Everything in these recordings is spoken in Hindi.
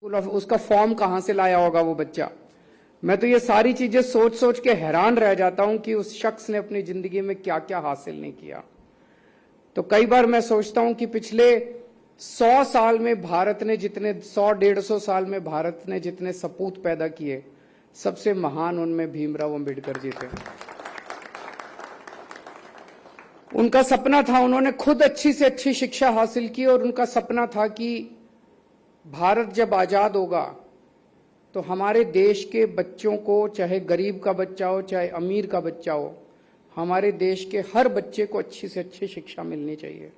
उसका फॉर्म कहां से लाया होगा वो बच्चा। मैं तो ये सारी चीजें सोच सोच के हैरान रह जाता हूं कि उस शख्स ने अपनी जिंदगी में क्या क्या हासिल नहीं किया। तो कई बार मैं सोचता हूं कि पिछले 100 साल में भारत ने जितने 100-150 साल में भारत ने जितने सपूत पैदा किए, सबसे महान उनमें भीमराव अंबेडकर जी थे। उनका सपना था, उन्होंने खुद अच्छी से अच्छी शिक्षा हासिल की और उनका सपना था कि भारत जब आजाद होगा तो हमारे देश के बच्चों को, चाहे गरीब का बच्चा हो चाहे अमीर का बच्चा हो, हमारे देश के हर बच्चे को अच्छी से अच्छी शिक्षा मिलनी चाहिए।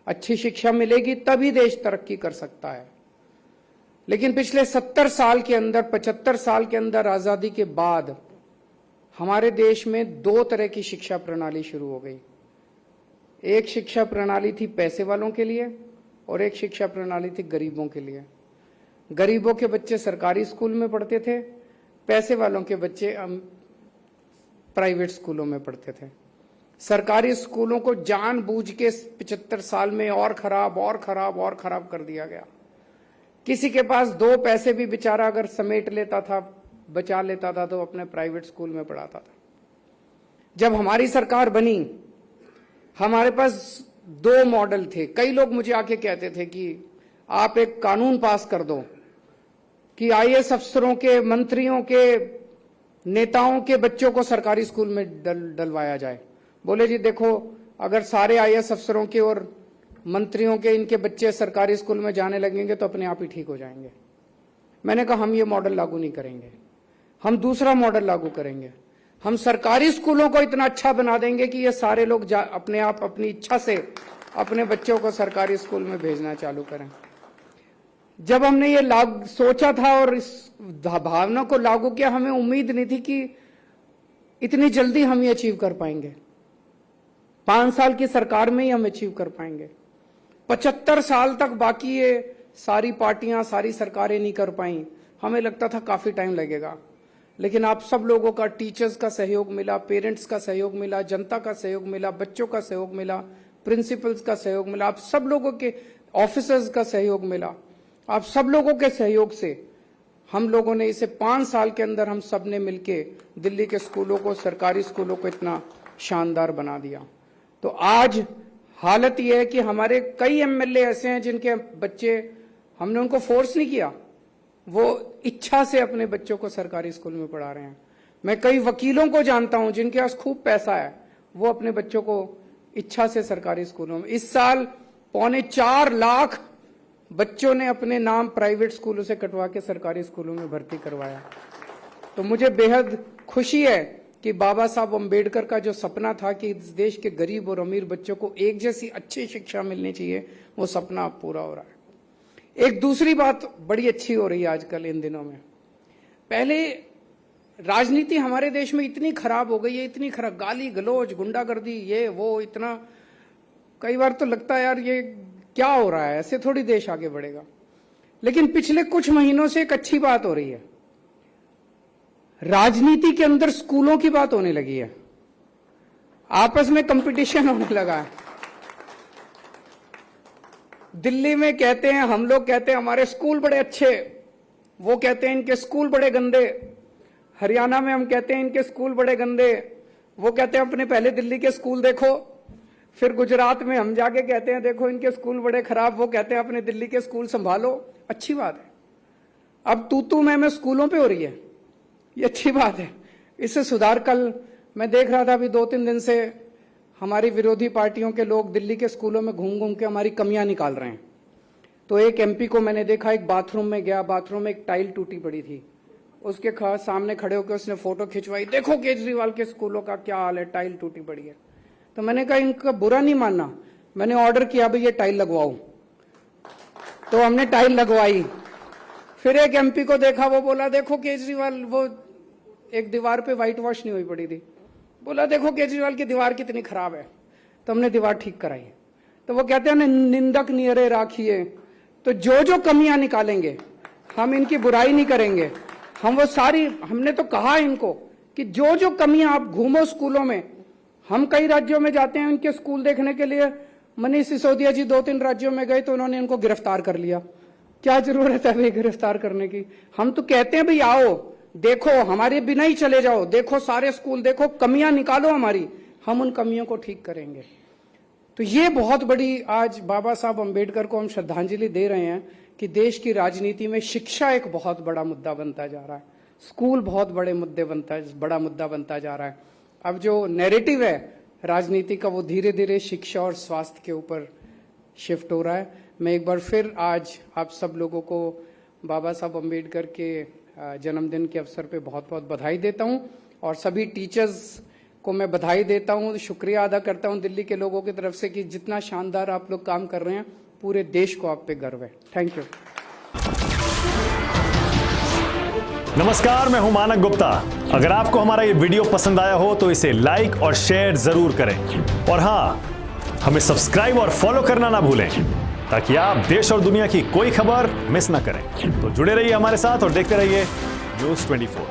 अच्छी शिक्षा मिलेगी तभी देश तरक्की कर सकता है। लेकिन पिछले 70 साल के अंदर, 75 साल के अंदर आजादी के बाद हमारे देश में 2 तरह की शिक्षा प्रणाली शुरू हो गई। एक शिक्षा प्रणाली थी पैसे वालों के लिए और एक शिक्षा प्रणाली थी गरीबों के लिए। गरीबों के बच्चे सरकारी स्कूल में पढ़ते थे, पैसे वालों के बच्चे प्राइवेट स्कूलों में पढ़ते थे। सरकारी स्कूलों को जानबूझ के 75 साल में और खराब कर दिया गया। किसी के पास 2 पैसे भी बेचारा अगर समेट लेता था, बचा लेता था, तो अपने प्राइवेट स्कूल में पढ़ाता था। जब हमारी सरकार बनी, हमारे पास 2 मॉडल थे। कई लोग मुझे आके कहते थे कि आप एक कानून पास कर दो कि आईएएस अफसरों के, मंत्रियों के, नेताओं के बच्चों को सरकारी स्कूल में डलवाया जाए। बोले जी देखो, अगर सारे आईएएस अफसरों के और मंत्रियों के इनके बच्चे सरकारी स्कूल में जाने लगेंगे तो अपने आप ही ठीक हो जाएंगे। मैंने कहा हम ये मॉडल लागू नहीं करेंगे, हम दूसरा मॉडल लागू करेंगे। हम सरकारी स्कूलों को इतना अच्छा बना देंगे कि ये सारे लोग अपने आप अपनी इच्छा से अपने बच्चों को सरकारी स्कूल में भेजना चालू करें। जब हमने ये सोचा था और इस भावना को लागू किया, हमें उम्मीद नहीं थी कि इतनी जल्दी हम ये अचीव कर पाएंगे। 5 साल की सरकार में ही हम अचीव कर पाएंगे। 75 साल तक बाकी ये सारी पार्टियां, सारी सरकारें नहीं कर पाई। हमें लगता था काफी टाइम लगेगा, लेकिन आप सब लोगों का, टीचर्स का सहयोग मिला, पेरेंट्स का सहयोग मिला, जनता का सहयोग मिला, बच्चों का सहयोग मिला, प्रिंसिपल्स का सहयोग मिला, आप सब लोगों के, ऑफिसर्स का सहयोग मिला। आप सब लोगों के सहयोग से हम लोगों ने इसे 5 साल के अंदर हम सब ने मिलके दिल्ली के स्कूलों को, सरकारी स्कूलों को इतना शानदार बना दिया। तो आज हालत यह है कि हमारे कई एमएलए ऐसे हैं जिनके बच्चे, हमने उनको फोर्स नहीं किया, वो इच्छा से अपने बच्चों को सरकारी स्कूल में पढ़ा रहे हैं। मैं कई वकीलों को जानता हूं जिनके पास खूब पैसा है, वो अपने बच्चों को इच्छा से सरकारी स्कूलों में, इस साल 4.25 लाख बच्चों ने अपने नाम प्राइवेट स्कूलों से कटवा के सरकारी स्कूलों में भर्ती करवाया। तो मुझे बेहद खुशी है कि बाबा साहब अम्बेडकर का जो सपना था कि इस देश के गरीब और अमीर बच्चों को एक जैसी अच्छी शिक्षा मिलनी चाहिए, वो सपना अब पूरा हो रहा है। एक दूसरी बात बड़ी अच्छी हो रही है आजकल इन दिनों में। पहले राजनीति हमारे देश में इतनी खराब हो गई है, इतनी खराब, गाली गलौज, गुंडागर्दी, ये वो, इतना, कई बार तो लगता है यार ये क्या हो रहा है, ऐसे थोड़ी देश आगे बढ़ेगा। लेकिन पिछले कुछ महीनों से एक अच्छी बात हो रही है, राजनीति के अंदर स्कूलों की बात होने लगी है, आपस में कंपटीशन होने लगा है। दिल्ली में कहते हैं, हम लोग कहते हैं हमारे स्कूल बड़े अच्छे, वो कहते हैं इनके स्कूल बड़े गंदे। हरियाणा में हम कहते हैं इनके स्कूल बड़े गंदे, वो कहते हैं अपने पहले दिल्ली के स्कूल देखो। फिर गुजरात में हम जाके कहते हैं देखो इनके स्कूल बड़े खराब, वो कहते हैं अपने दिल्ली के स्कूल संभालो। अच्छी बात है, अब तू मैं स्कूलों पे हो रही है, ये अच्छी बात है, इससे सुधार। कल मैं देख रहा था, अभी 2-3 दिन से हमारी विरोधी पार्टियों के लोग दिल्ली के स्कूलों में घूम घूम के हमारी कमियां निकाल रहे हैं। तो एक एमपी को मैंने देखा, एक बाथरूम में गया, बाथरूम में एक टाइल टूटी पड़ी थी, उसके सामने खड़े होकर उसने फोटो खिंचवाई, देखो केजरीवाल के स्कूलों का क्या हाल है, टाइल टूटी पड़ी है। तो मैंने कहा इनका बुरा नहीं मानना, मैंने ऑर्डर किया भाई ये टाइल लगवाओ, तो हमने टाइल लगवाई। फिर एक एमपी को देखा, वो बोला देखो केजरीवाल, वो एक दीवार पे व्हाइट वॉश नहीं हुई पड़ी थी, बोला देखो केजरीवाल की दीवार कितनी खराब है, तो हमने दीवार ठीक कराई। तो वो कहते हैं निंदक नियरे राखिए, तो जो कमियां निकालेंगे, हम इनकी बुराई नहीं करेंगे, हम वो सारी, हमने तो कहा इनको कि जो कमियां, आप घूमो स्कूलों में। हम कई राज्यों में जाते हैं उनके स्कूल देखने के लिए, मनीष सिसोदिया जी 2-3 राज्यों में गए तो उन्होंने इनको गिरफ्तार कर लिया। क्या जरूरत है भाई गिरफ्तार करने की? हम तो कहते हैं भाई आओ देखो, हमारे बिना ही चले जाओ, देखो सारे स्कूल, देखो कमियां निकालो हमारी, हम उन कमियों को ठीक करेंगे। तो ये बहुत बड़ी आज बाबा साहब अंबेडकर को हम श्रद्धांजलि दे रहे हैं कि देश की राजनीति में शिक्षा एक बहुत बड़ा मुद्दा बनता जा रहा है, स्कूल बहुत बड़ा मुद्दा बनता जा रहा है। अब जो नैरेटिव है राजनीति का वो धीरे धीरे शिक्षा और स्वास्थ्य के ऊपर शिफ्ट हो रहा है। मैं एक बार फिर आज आप सब लोगों को बाबा साहब अंबेडकर के जन्मदिन के अवसर पे बहुत बहुत बधाई देता हूं और सभी टीचर्स को मैं बधाई देता हूं, शुक्रिया अदा करता हूं दिल्ली के लोगों की तरफ से कि जितना शानदार आप लोग काम कर रहे हैं, पूरे देश को आप पे गर्व है। Thank you. नमस्कार, मैं हूं मानक गुप्ता। अगर आपको हमारा ये वीडियो पसंद आया हो तो इसे लाइक और शेयर जरूर करें और हाँ, हमें सब्सक्राइब और फॉलो करना ना भूलें ताकि आप देश और दुनिया की कोई खबर मिस ना करें। तो जुड़े रहिए हमारे साथ और देखते रहिए न्यूज़ 24।